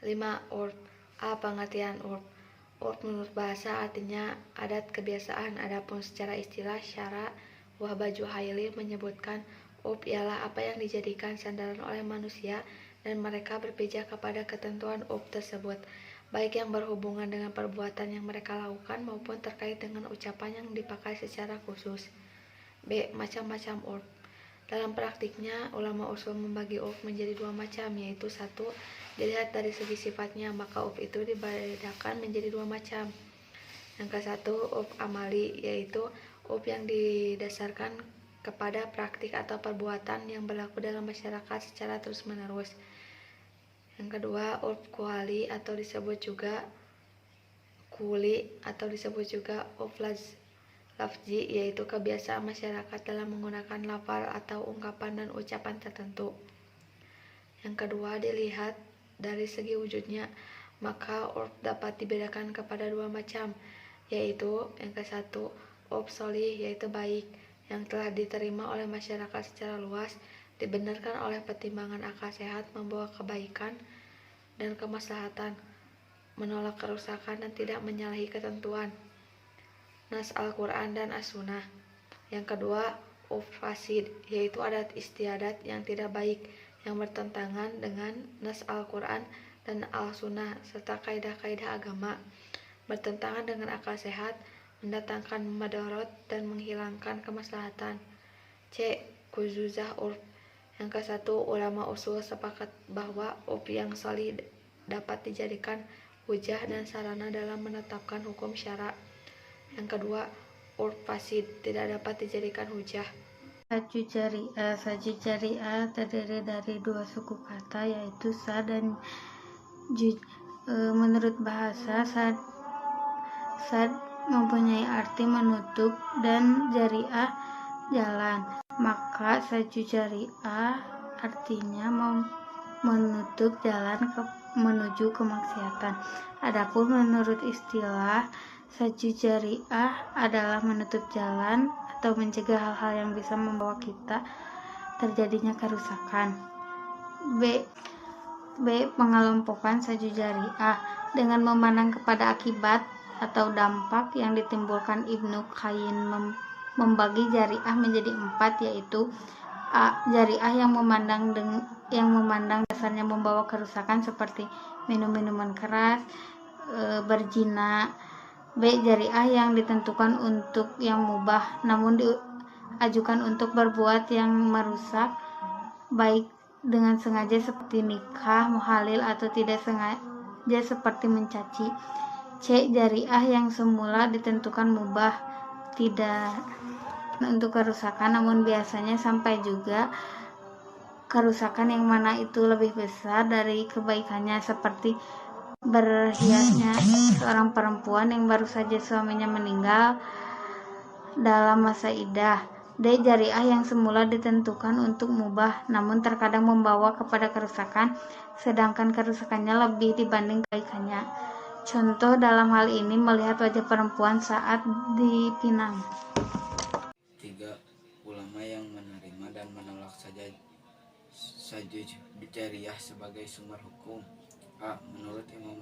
5. Urf. A. Pengertian urf. Urf menurut bahasa artinya adat kebiasaan, adapun secara istilah syara Wahbaju Haili menyebutkan urf ialah apa yang dijadikan sandaran oleh manusia dan mereka berpijak kepada ketentuan urf tersebut, baik yang berhubungan dengan perbuatan yang mereka lakukan maupun terkait dengan ucapan yang dipakai secara khusus. B. Macam-macam urf. Dalam praktiknya, ulama usul membagi urf menjadi dua macam, yaitu satu, dilihat dari segi sifatnya, maka urf itu dibedakan menjadi dua macam. Yang ke satu, urf amali, yaitu urf yang didasarkan kepada praktik atau perbuatan yang berlaku dalam masyarakat secara terus-menerus. Yang kedua, urf kuali atau disebut juga urf lafzi, yaitu kebiasaan masyarakat dalam menggunakan lafal atau ungkapan dan ucapan tertentu. Yang kedua, dilihat dari segi wujudnya, maka urf dapat dibedakan kepada dua macam, yaitu yang ke satu, urf sholih, yaitu baik, yang telah diterima oleh masyarakat secara luas, dibenarkan oleh pertimbangan akal sehat, membawa kebaikan dan kemaslahatan, menolak kerusakan dan tidak menyalahi ketentuan nas Al-Quran dan As-Sunnah. Yang kedua, urf fasid, yaitu adat istiadat yang tidak baik, yang bertentangan dengan nas Al-Quran dan Al-Sunnah serta kaidah-kaidah agama, bertentangan dengan akal sehat, mendatangkan madarat dan menghilangkan kemaslahatan. C. Kuzuzah urf. Yang ke satu, ulama usul sepakat bahwa urf yang sholih dapat dijadikan hujah dan sarana dalam menetapkan hukum syara. Yang kedua, urf fasid tidak dapat dijadikan hujah. Saju jariah terdiri dari dua suku kata, yaitu sa dan juj. Menurut bahasa, sad mempunyai arti menutup dan jariah jalan, maka saju jariah artinya menutup jalan menuju kemaksiatan. Adapun menurut istilah, saju jariah adalah menutup jalan atau mencegah hal-hal yang bisa membawa kita terjadinya kerusakan. B. Pengelompokan saju jariah dengan memandang kepada akibat atau dampak yang ditimbulkan. Ibnu Qayyim membagi jariah menjadi 4, yaitu A. Jariah yang memandang dasarnya membawa kerusakan seperti minum minuman keras, berzina. B. Jariah yang ditentukan untuk yang mubah namun diajukan untuk berbuat yang merusak, baik dengan sengaja seperti nikah, muhalil, atau tidak sengaja seperti mencaci. C. Jariah yang semula ditentukan mubah, tidak untuk kerusakan, namun biasanya sampai juga kerusakan yang mana itu lebih besar dari kebaikannya, seperti berhiasnya seorang perempuan yang baru saja suaminya meninggal dalam masa iddah. D. Jariah yang semula ditentukan untuk mubah namun terkadang membawa kepada kerusakan, sedangkan kerusakannya lebih dibanding kebaikannya. Contoh dalam hal ini melihat wajah perempuan saat dipinang. 3. Ulama yang menerima dan menolak saju jariah sebagai sumber hukum. A. Menurut Imam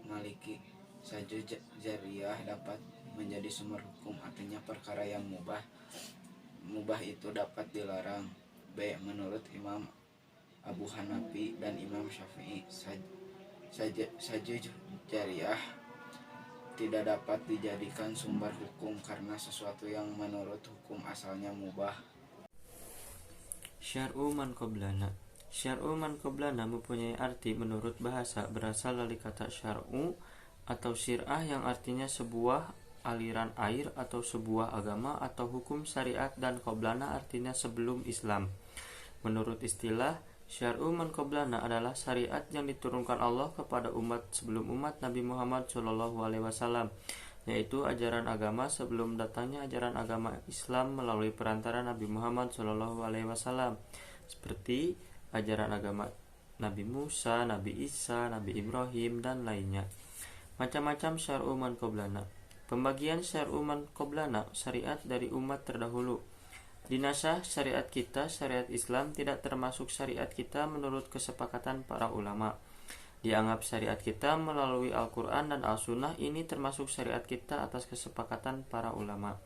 Maliki, saju jariah dapat menjadi sumber hukum, artinya perkara yang mubah itu dapat dilarang. B. Menurut Imam Abu Hanafi dan Imam Syafi'i, saju jariah tidak dapat dijadikan sumber hukum karena sesuatu yang menurut hukum asalnya mubah. Syar'u man qablana. Syar'u man qablana mempunyai arti menurut bahasa berasal dari kata syar'u atau syir'ah yang artinya sebuah aliran air atau sebuah agama atau hukum syariat, dan qablana artinya sebelum Islam. Menurut istilah, syar'u man qablana adalah syariat yang diturunkan Allah kepada umat sebelum umat Nabi Muhammad SAW, yaitu ajaran agama sebelum datangnya ajaran agama Islam melalui perantara Nabi Muhammad SAW, seperti ajaran agama Nabi Musa, Nabi Isa, Nabi Ibrahim, dan lainnya. Macam-macam syar'u man qablana. Pembagian syar'u man qablana, syariat dari umat terdahulu. Dinasah syariat kita, syariat Islam tidak termasuk syariat kita menurut kesepakatan para ulama. dianggap syariat kita melalui Al-Quran dan Al-Sunnah. Ini termasuk syariat kita atas kesepakatan para ulama.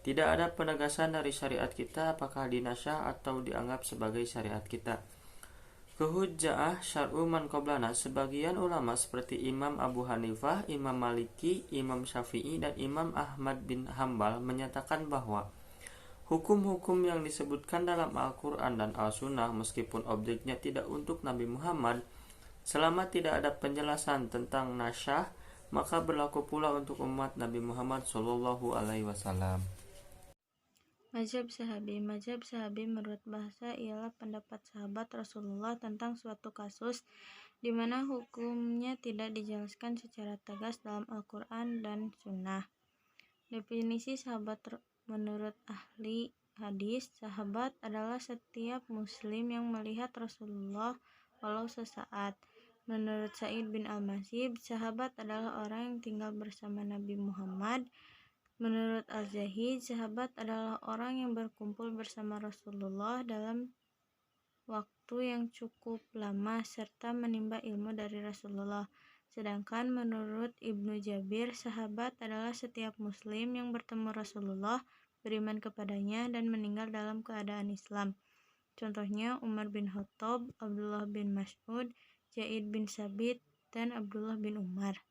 Tidak ada penegasan dari syariat kita apakah dinasyah atau dianggap sebagai syariat kita. Kehujjah syar'u man qablana, sebagian ulama seperti Imam Abu Hanifah, Imam Maliki, Imam Syafi'i, dan Imam Ahmad bin Hambal menyatakan bahwa hukum-hukum yang disebutkan dalam Al-Quran dan Al-Sunnah meskipun objeknya tidak untuk Nabi Muhammad, selama tidak ada penjelasan tentang nasyah, maka berlaku pula untuk umat Nabi Muhammad SAW. Mazhab sahabi. Mazhab sahabi menurut bahasa ialah pendapat sahabat Rasulullah tentang suatu kasus di mana hukumnya tidak dijelaskan secara tegas dalam Al-Quran dan Sunnah. Definisi sahabat menurut ahli hadis, sahabat adalah setiap muslim yang melihat Rasulullah walau sesaat. Menurut Sa'id bin Al-Masib, sahabat adalah orang yang tinggal bersama Nabi Muhammad. Menurut Al-Zahid, sahabat adalah orang yang berkumpul bersama Rasulullah dalam waktu yang cukup lama serta menimba ilmu dari Rasulullah. Sedangkan menurut Ibnu Jabir, sahabat adalah setiap muslim yang bertemu Rasulullah, beriman kepadanya, dan meninggal dalam keadaan Islam. Contohnya Umar bin Khattab, Abdullah bin Mas'ud, Zaid bin Sabit, dan Abdullah bin Umar.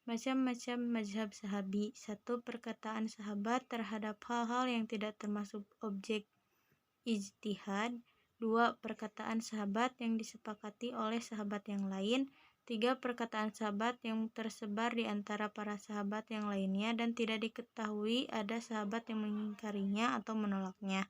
Macam-macam mazhab sahabi. 1. Perkataan sahabat terhadap hal-hal yang tidak termasuk objek ijtihad. 2. Perkataan sahabat yang disepakati oleh sahabat yang lain. 3. Perkataan sahabat yang tersebar di antara para sahabat yang lainnya dan tidak diketahui ada sahabat yang mengingkarinya atau menolaknya.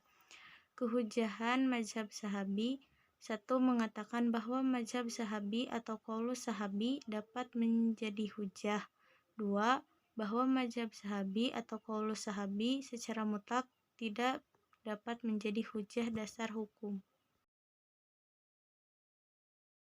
Kehujahan mazhab sahabi. 1. Mengatakan bahwa mazhab sahabi atau qaulus sahabi dapat menjadi hujah. 2. Bahwa mazhab sahabi atau qaulus sahabi secara mutlak tidak dapat menjadi hujah dasar hukum.